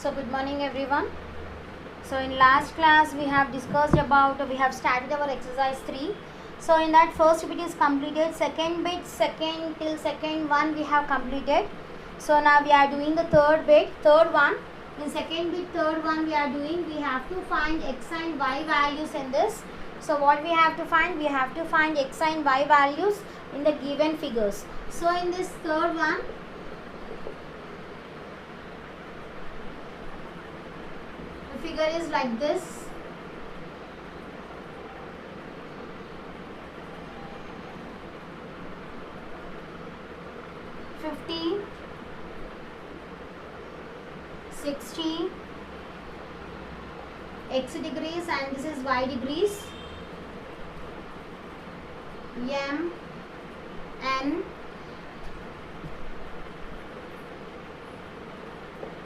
So good morning everyone. So in last class we have discussed about, we have started our exercise 3. So in that first bit is completed, second bit, second till second one we have completed. So now we are doing the third bit, third one. In second bit, third one we are doing, we have to find x and y values in this. So what we have to find? We have to find x and y values in the given figures. So in this third one, the figure is like this. $50, 60 x degrees and this is y degrees, m, n.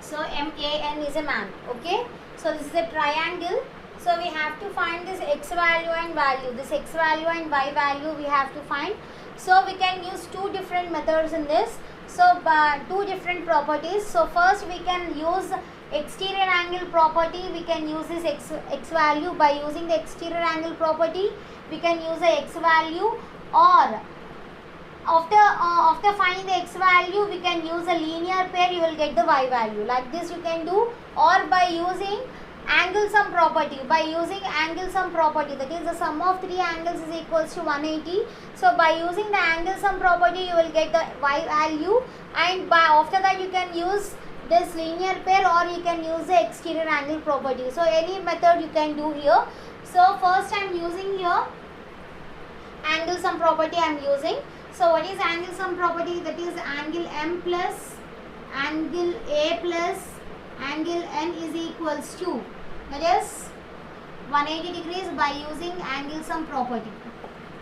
So MAN is a man. Okay. So this is a triangle. So we have to find this x value and value. This x value and y value we have to find. So we can use two different methods in this. So two different properties. So first we can use exterior angle property. We can use this x value. By using the exterior angle property, we can use the x value, or after finding the x value we can use a linear pair, you will get the y value. Like this you can do, or by using angle sum property. By using angle sum property, that is the sum of three angles is equals to 180. So by using the angle sum property you will get the y value, and by after that you can use this linear pair, or you can use the exterior angle property. So any method you can do here. So first I am using here angle sum property I am using. So what is angle sum property? That is angle M plus angle A plus angle N is equals to, that is 180 degrees by using angle sum property.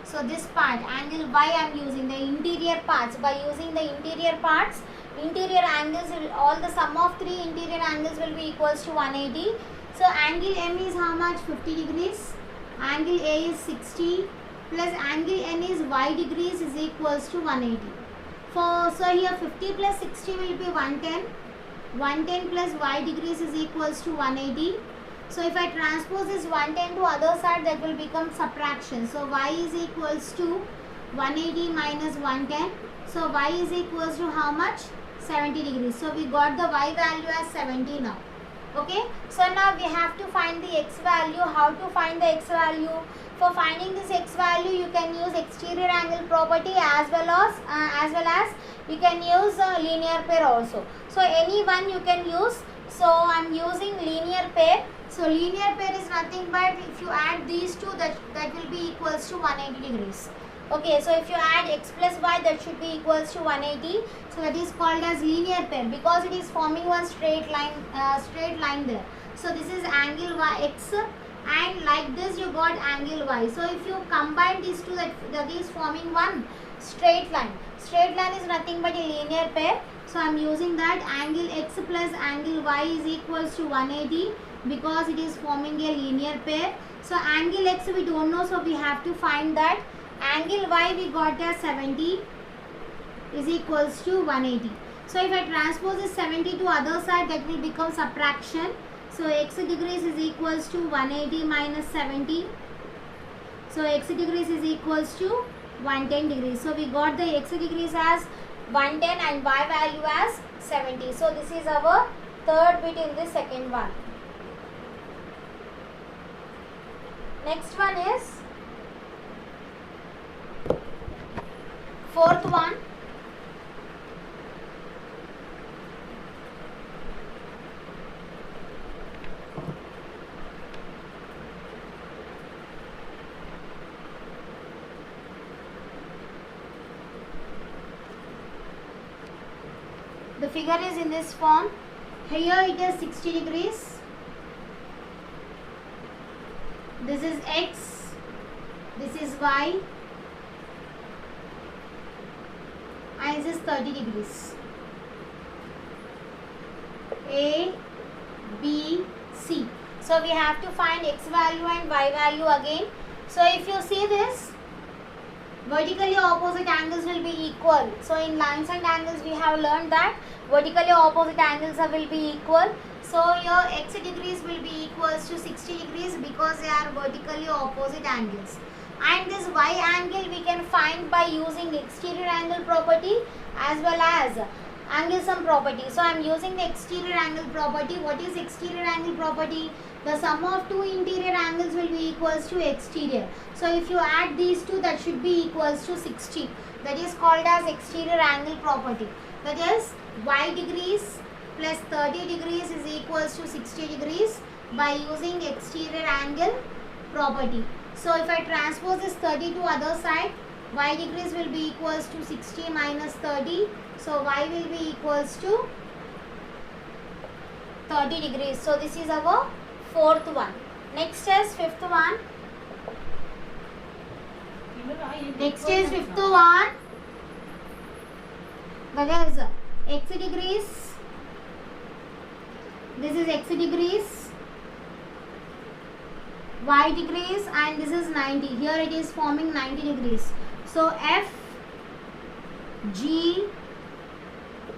So this part angle Y I am using the interior parts. By using the interior parts, interior angles will, all the sum of three interior angles will be equals to 180. So angle M is how much? 50 degrees. Angle A is 60 plus angle N is y degrees is equals to 180. So here 50 plus 60 will be 110. 110 plus y degrees is equals to 180. So if I transpose this 110 to other side, that will become subtraction. So y is equals to 180 minus 110. So y is equals to how much? 70 degrees. So we got the y value as 70 now. Okay. So now we have to find the x value. How to find the x value? For finding this x value, you can use exterior angle property as well as you can use linear pair also. So any one you can use. So I am using linear pair. So linear pair is nothing but if you add these two, that will be equals to 180 degrees. Okay, so if you add x plus y, that should be equals to 180. So that is called as linear pair because it is forming one straight line there. So this is angle y x, and like this you got angle y. So if you combine these two, that is forming one straight line. Straight line is nothing but a linear pair. So I am using that angle x plus angle y is equals to 180 because it is forming a linear pair. So angle x we don't know, so we have to find that. Angle y we got as 70 is equals to 180. So if I transpose this 70 to other side, that will become subtraction. So x degrees is equals to 180 minus 70. So x degrees is equals to 110 degrees. So we got the x degrees as 110 and y value as 70. So this is our third bit in the second one. Next one is fourth one. The figure is in this form. Here it is 60 degrees. This is x. This is y. And this is 30 degrees. A, B, C. So we have to find x value and y value again. So if you see this, vertically opposite angles will be equal. So in lines and angles we have learned that vertically opposite angles will be equal. So your x degrees will be equals to 60 degrees because they are vertically opposite angles. And this y angle we can find by using exterior angle property as well as angle sum property. So I am using the exterior angle property. What is exterior angle property? The sum of two interior angles will be equals to exterior. So if you add these two, that should be equals to 60. That is called as exterior angle property. That is y degrees plus 30 degrees is equals to 60 degrees by using exterior angle property. So if I transpose this 30 to other side, y degrees will be equals to 60 minus 30. So y will be equals to 30 degrees. So this is our fourth one. Next is fifth one. Next is fifth one. That is x degrees. This is x degrees, y degrees, and this is 90. Here it is forming 90 degrees. So F, G,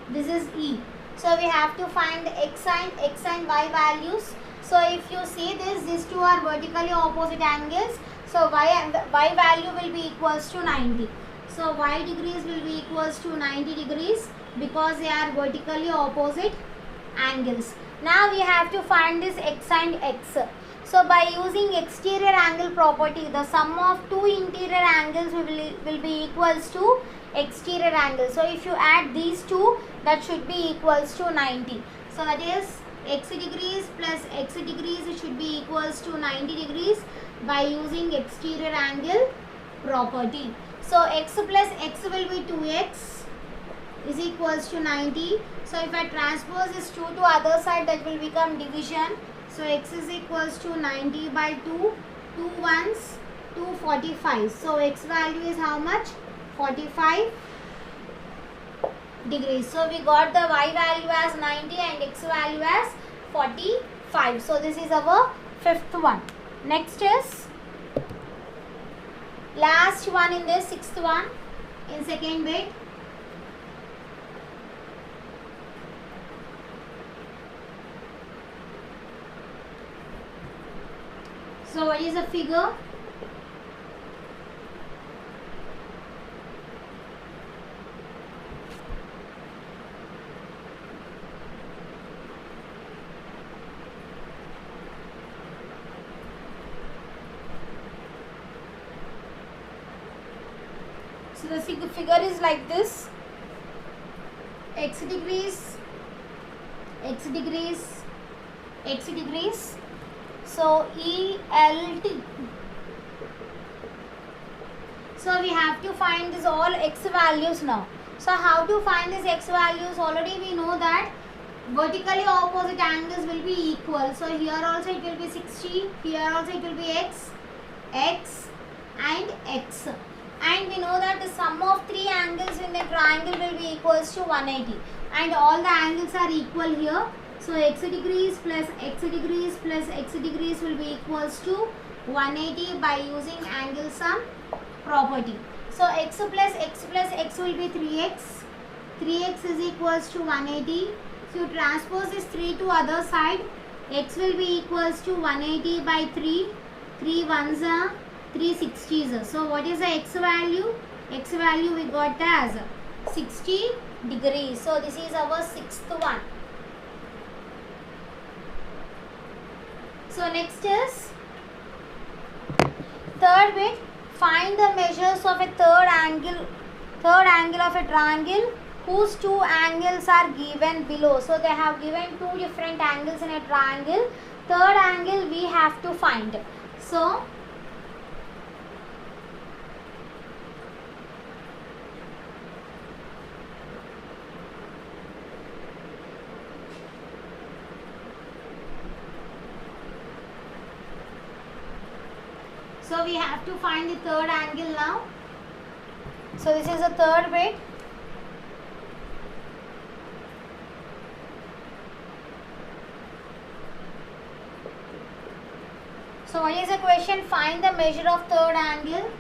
this is E. So we have to find x and y values. So if you see this, these two are vertically opposite angles. So y value will be equals to 90. So y degrees will be equals to 90 degrees because they are vertically opposite angles. Now we have to find this x and x. So by using exterior angle property, the sum of two interior angles will be equals to exterior angle. So if you add these two, that should be equals to 90. So that is x degrees plus x degrees, it should be equals to 90 degrees by using exterior angle property. So x plus x will be 2x is equals to 90. So if I transpose this 2 to other side, that will become division. So x is equals to 90 by 2, 2 ones, 245. So x value is how much? 45 degrees. So we got the y value as 90 and x value as 45. So this is our fifth one. Next is last one in this, sixth one in second bit. So what is the figure? So the figure is like this: x degrees, x degrees, x degrees. So ELT. So we have to find this all x values now. So how to find this x values? Already we know that vertically opposite angles will be equal. So here also it will be 60. Here also it will be x, x and x. And we know that the sum of three angles in a triangle will be equals to 180. And all the angles are equal here. So x degrees plus x degrees plus x degrees will be equals to 180 by using angle sum property. So x plus x will be 3x. 3x is equals to 180. If you transpose this 3 to other side, x will be equals to 180 by 3. 3 ones are 360s. So what is the x value? X value we got as 60 degrees. So this is our sixth one. So next is third bit. Find the measures of a third angle of a triangle whose two angles are given below. So they have given two different angles in a triangle. Third angle we have to find. So we have to find the third angle now. So this is the third bit. So what is the question? Find the measure of third angle.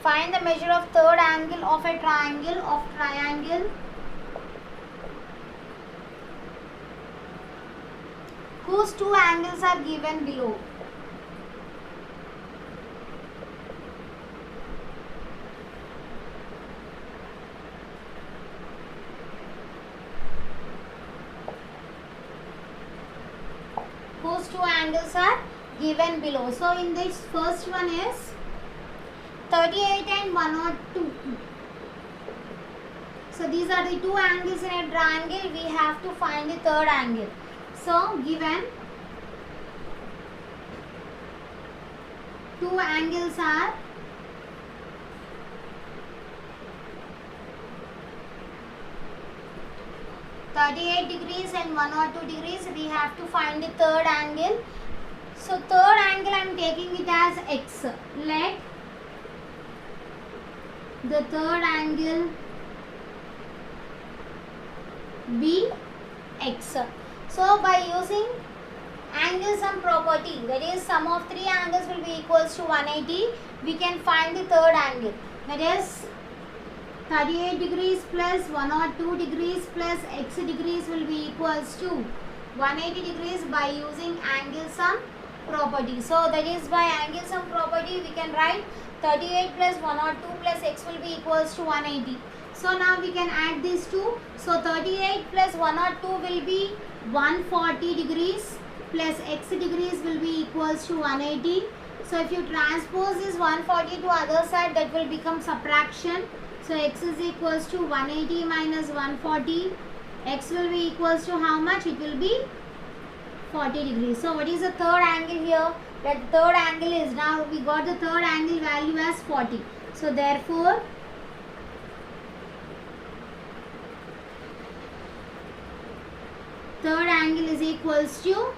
Find the measure of third angle of a triangle whose two angles are given below. Whose two angles are given below. So in this first one is 38 and 102. So these are the two angles in a triangle. We have to find the third angle. So given two angles are 38 degrees and 102 degrees, we have to find the third angle. So third angle I am taking it as x. Let the third angle be x. So by using angle sum property, that is sum of three angles will be equals to 180, we can find the third angle, that is 38 degrees plus 102 degrees plus x degrees will be equals to 180 degrees by using angle sum property. So that is by angle sum property we can write 38 plus 102 plus x will be equals to 180. So now we can add these two. So 38 plus 102 will be 140 degrees plus x degrees will be equals to 180. So if you transpose this 140 to other side, that will become subtraction. So x is equals to 180 minus 140. X will be equals to how much? It will be 40 degrees. So what is the third angle here? That third angle is, now we got the third angle value as 40. So therefore third angle is equals to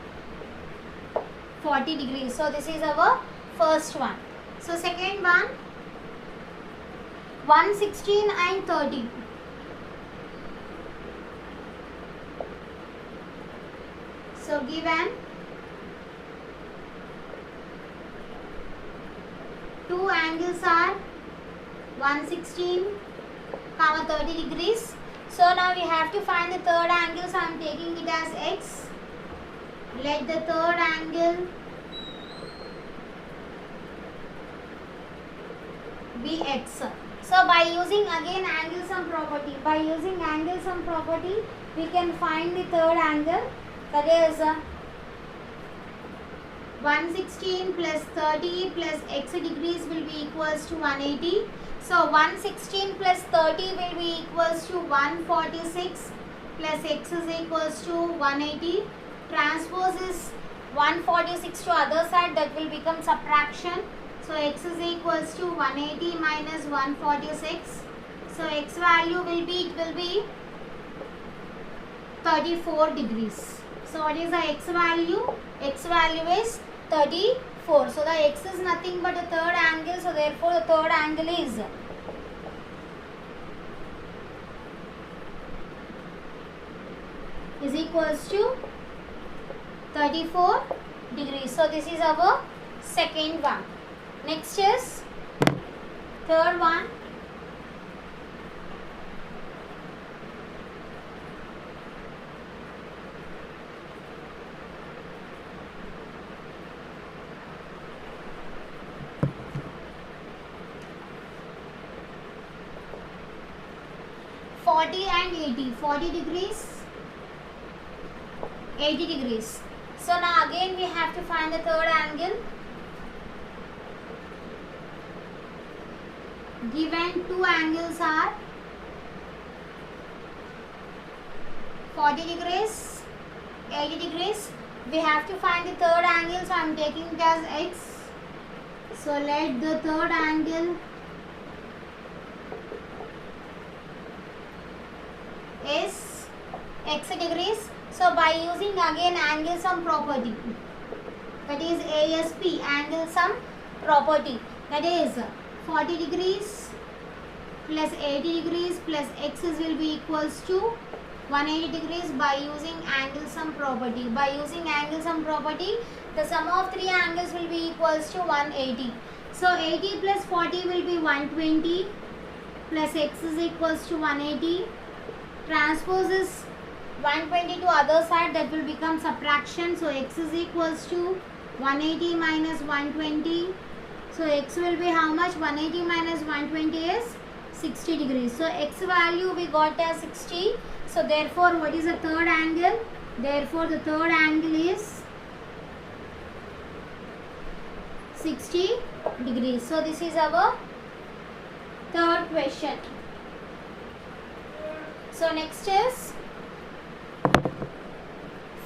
40 degrees. So this is our first one. So second one, 116 and 30. So given two angles are 116, 30 degrees. So now we have to find the third angle. So I am taking it as x. Let the third angle be x. So by using again angle sum property, we can find the third angle, that is 116 plus 30 plus x degrees will be equals to 180. So 116 plus 30 will be equals to 146 plus x is equals to 180. Transpose is 146 to other side, that will become subtraction. So x is equals to 180 minus 146. So x value will be, it will be 34 degrees. So what is the x value? X value is 34. So the x is nothing but the third angle. So therefore the third angle is equals to 34 degrees. So this is our second one. Next is third one. And 80, 40 degrees, 80 degrees. So now again we have to find the third angle. Given two angles are 40 degrees, 80 degrees, we have to find the third angle. So I am taking it as x. So let the third angle is x degrees. So by using again angle sum property, that is ASP, angle sum property, that is 40 degrees plus 80 degrees plus x will be equals to 180 degrees by using angle sum property. By using angle sum property, the sum of three angles will be equals to 180. So 80 plus 40 will be 120 plus x is equals to 180. Transpose is 120 to other side, that will become subtraction. So x is equals to 180 minus 120. So x will be how much? 180 minus 120 is 60 degrees. So x value we got as 60. So therefore what is the third angle? Therefore the third angle is 60 degrees. So this is our third question. So next is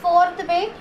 fourth bit.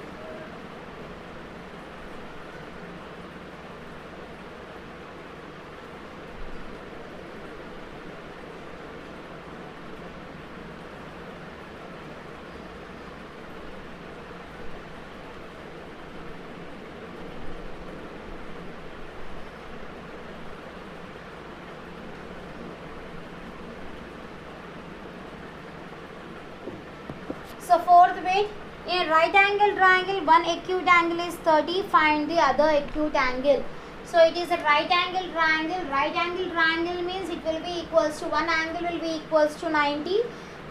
So fourth bit, in a right angle triangle, one acute angle is 30, find the other acute angle. So it is a right angle triangle. Right angle triangle means it will be equals to, one angle will be equals to 90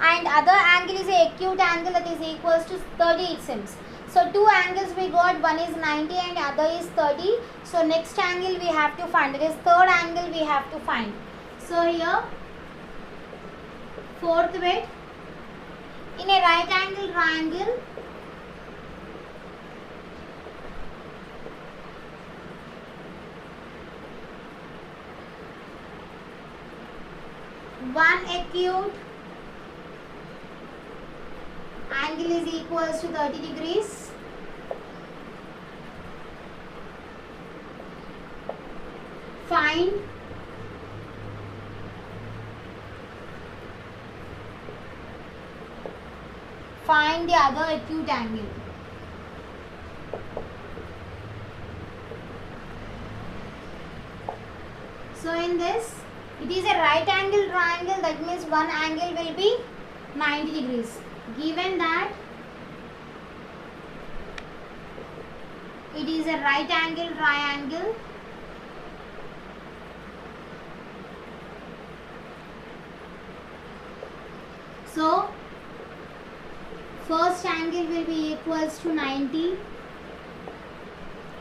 and other angle is a acute angle that is equals to 30 it seems. So two angles we got, one is 90 and other is 30. So next angle we have to find, that is third angle we have to find. So here fourth bit, in a right angle triangle, one acute angle is equals to 30 degrees. Find the other acute angle. So in this, it is a right angle triangle, that means one angle will be 90 degrees. Given that it is a right angle triangle, so first angle will be equals to 90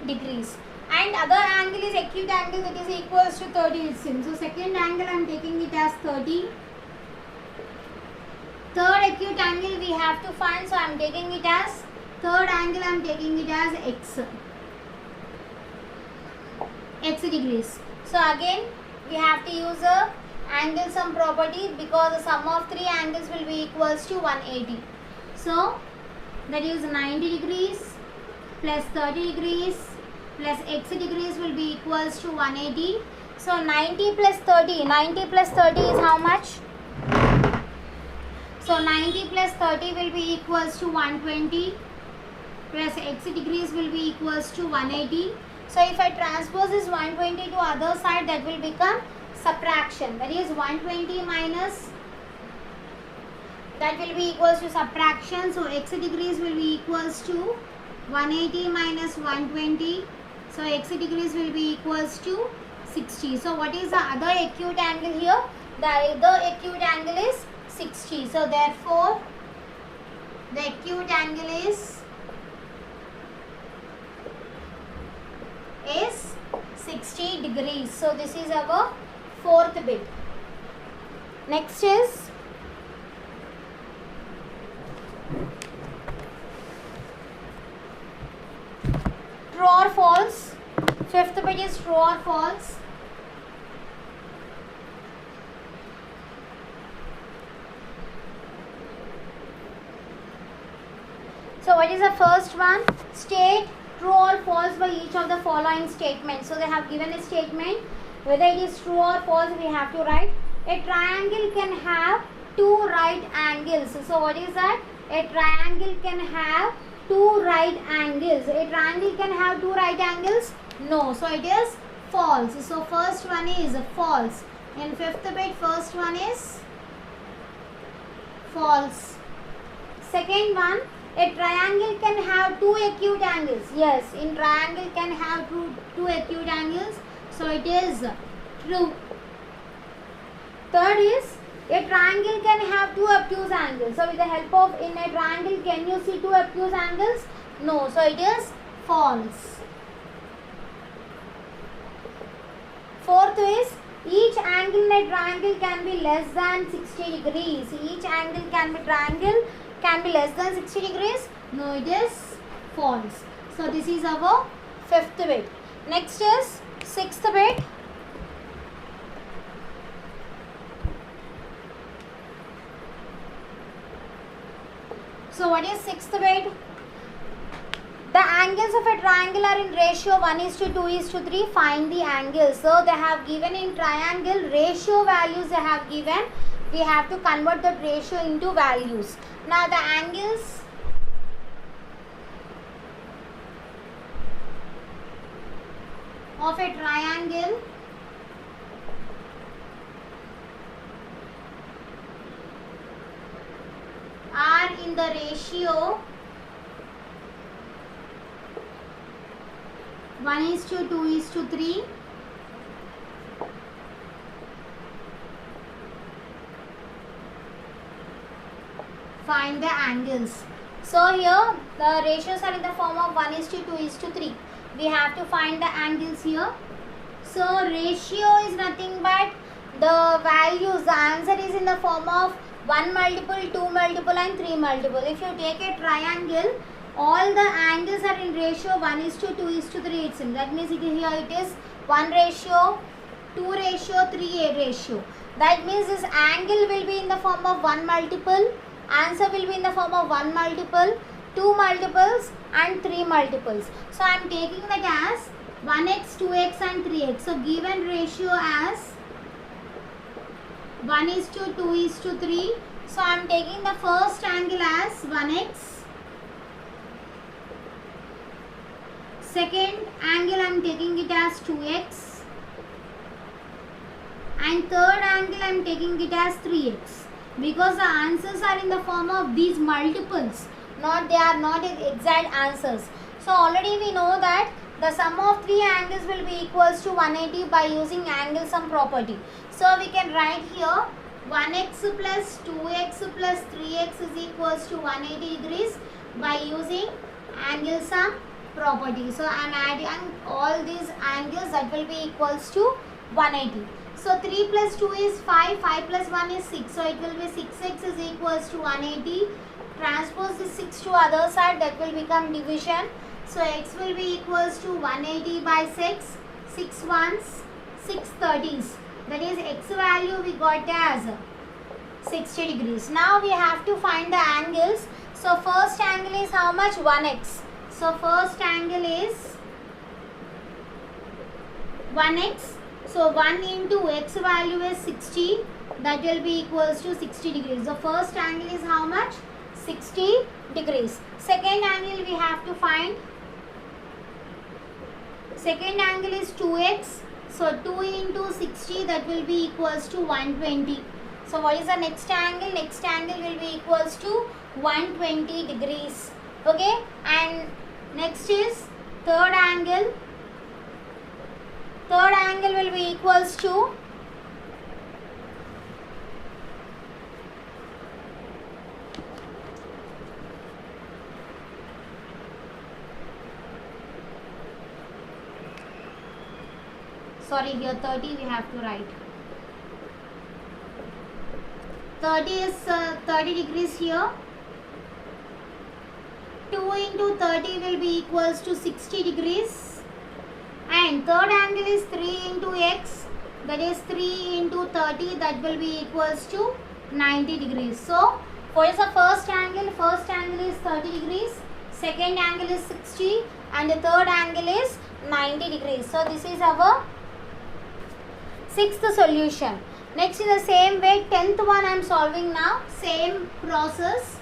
degrees and other angle is acute angle, that is equals to 30 it seems. So second angle I am taking it as 30. Third acute angle we have to find, so I am taking it as, third angle I am taking it as x degrees. So again we have to use a angle sum property because the sum of three angles will be equals to 180. So that is 90 degrees plus 30 degrees plus x degrees will be equals to 180. So 90 plus 30, 90 plus 30 is how much? So 90 plus 30 will be equals to 120 plus x degrees will be equals to 180. So if I transpose this 120 to other side, that will become subtraction. That is 120 minus, that will be equals to subtraction. So x degrees will be equals to 180 minus 120. So x degrees will be equals to 60. So what is the other acute angle here? The other acute angle is 60. So therefore the acute angle is 60 degrees. So this is our fourth bit. Next is true or false. Fifth bit is true or false. So what is the first one? State true or false by each of the following statements. So they have given a statement, whether it is true or false we have to write. A triangle can have two right angles. So what is that? A triangle can have two right angles. A triangle can have two right angles? No. So it is false. So first one is false. In fifth bit, first one is false. Second one, a triangle can have two acute angles. Yes, in triangle can have two acute angles. So it is true. Third is a triangle can have two obtuse angles. So with the help of in a triangle, can you see two obtuse angles? No. So it is false. Fourth is each angle in a triangle can be less than 60 degrees. Each angle can be less than 60 degrees. No, it is false. So this is our fifth bit. Next is sixth bit. So what is sixth bit? The angles of a triangle are in ratio 1:2:3. Find the angles. So they have given in triangle ratio values they have given. We have to convert the ratio into values. Now the angles of a triangle are in the ratio 1:2:3. Find the angles. So here the ratios are in the form of 1:2:3. We have to find the angles here. So ratio is nothing but the values. The answer is in the form of 1 multiple, 2 multiple and 3 multiple. If you take a triangle, all the angles are in ratio 1:2:3 itself. That means here it is 1 ratio, 2 ratio, 3 ratio. That means this angle will be in the form of 1 multiple. Answer will be in the form of 1 multiple, 2 multiples and 3 multiples. So I am taking that as 1x, 2x and 3x. So given ratio as 1:2:3. So I am taking the first angle as 1x. Second angle I am taking it as 2x. And third angle I am taking it as 3x. Because the answers are in the form of these multiples. They are not exact answers. So already we know that the sum of three angles will be equals to 180 by using angle sum property. So we can write here 1x plus 2x plus 3x is equals to 180 degrees by using angle sum property. So I am adding all these angles, that will be equals to 180. So 3 plus 2 is 5, 5 plus 1 is 6. So it will be 6x is equals to 180. Transpose this 6 to other side, that will become division. So x will be equals to 180 by 6, 6 ones, 6 30s. That is x value we got as 60 degrees. Now we have to find the angles. So first angle is how much? 1x. So first angle is 1x. So 1 into x value is 60. That will be equals to 60 degrees. The first angle is how much? 60 degrees. Second angle we have to find. Second angle is 2x. So 2 into 60, that will be equals to 120. So what is the next angle? Next angle will be equals to 120 degrees. Okay. And next is third angle. Third angle will be equals to here 30 we have to write. 30 is 30 degrees here. 2 into 30 will be equals to 60 degrees. And third angle is 3 into x, that is 3 into 30, that will be equals to 90 degrees. So what is the first angle? First angle is 30 degrees, second angle is 60 and the third angle is 90 degrees. So this is our sixth solution. Next in the same way, 10th one I am solving now. Same process.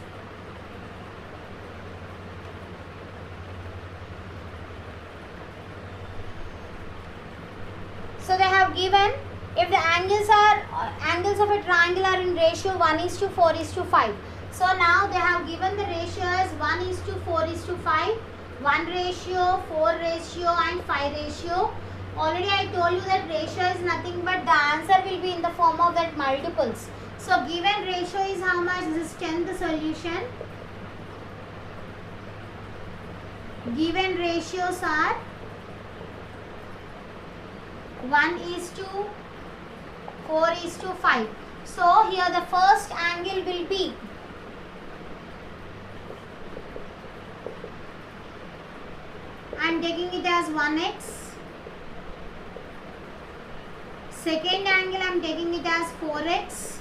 So they have given if the angles of a triangle are in ratio 1:4:5. So now they have given the ratio as 1:4:5, 1 ratio, 4 ratio and 5 ratio. Already I told you that ratio is nothing but the answer will be in the form of that multiples. So given ratio is how much? This is 10th solution. Given ratios are 1:4:5. So here the first angle will be I am taking it as 1x. Second angle I am taking it as 4x.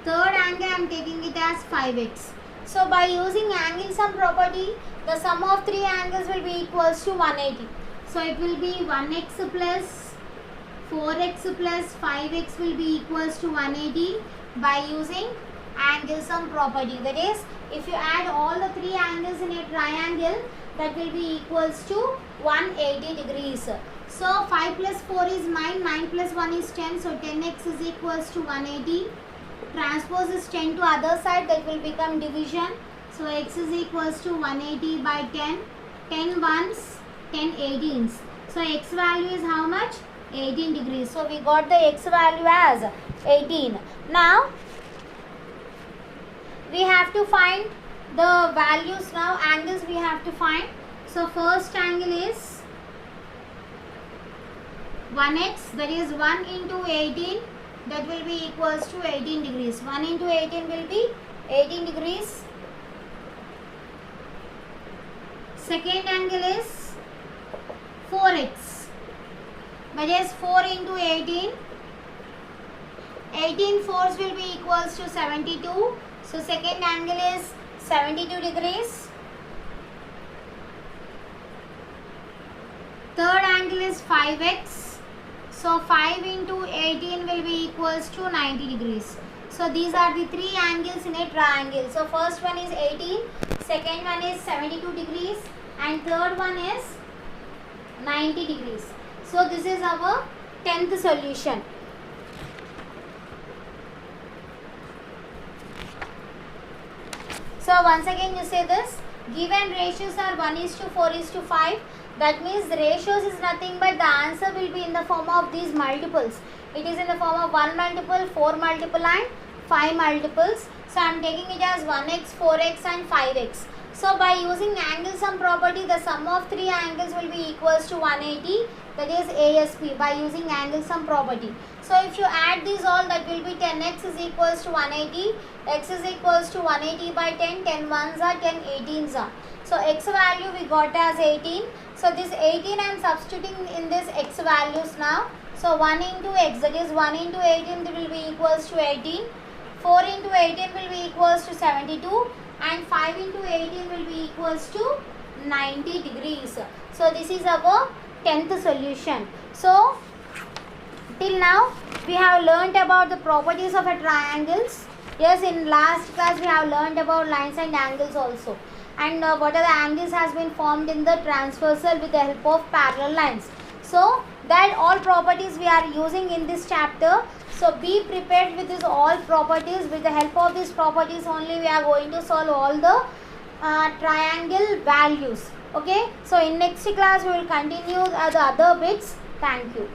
Third angle I am taking it as 5x. So by using angle sum property, the sum of three angles will be equals to 180. So it will be 1x plus 4x plus 5x will be equals to 180 by using angle sum property. That is, if you add all the three angles in a triangle, that will be equals to 180 degrees. So 5 plus 4 is 9, 9 plus 1 is 10. So 10x is equals to 180. Transpose is 10 to other side, that will become division. So x is equals to 180 by 10. 10 ones, 10 18s. So x value is how much? 18 degrees. So we got the x value as 18. Now we have to find the values now. Angles we have to find. So first angle is 1x, that is 1 into 18, that will be equals to 18 degrees. 1 into 18 will be 18 degrees. Second angle is 4x, that is 4 into 18. 18 fours will be equals to 72. So second angle is 72 degrees. Third angle is 5x. So 5 into 18 will be equals to 90 degrees. So these are the three angles in a triangle. So first one is 18, second one is 72 degrees, and third one is 90 degrees. So this is our 10th solution. So once again you say this, given ratios are 1:4:5. That means the ratios is nothing but the answer will be in the form of these multiples. It is in the form of 1 multiple, 4 multiple and 5 multiples. So I am taking it as 1x, 4x and 5x. So by using angle sum property, the sum of three angles will be equals to 180. That is ASP by using angle sum property. So if you add these all, that will be 10x is equals to 180. X is equals to 180 by 10. 10 ones are 10 18s are. So x value we got as 18. So this 18 I am substituting in this x values now. So 1 into x, that is 1 into 18 will be equals to 18. 4 into 18 will be equals to 72. And 5 into 18 will be equals to 90 degrees. So this is our 10th solution. So till now we have learnt about the properties of a triangles. Yes, in last class we have learnt about lines and angles also. And what are the angles has been formed in the transversal with the help of parallel lines. So that all properties we are using in this chapter. So be prepared with this all properties. With the help of these properties only we are going to solve all the triangle values. Okay. So in next class we will continue the other bits. Thank you.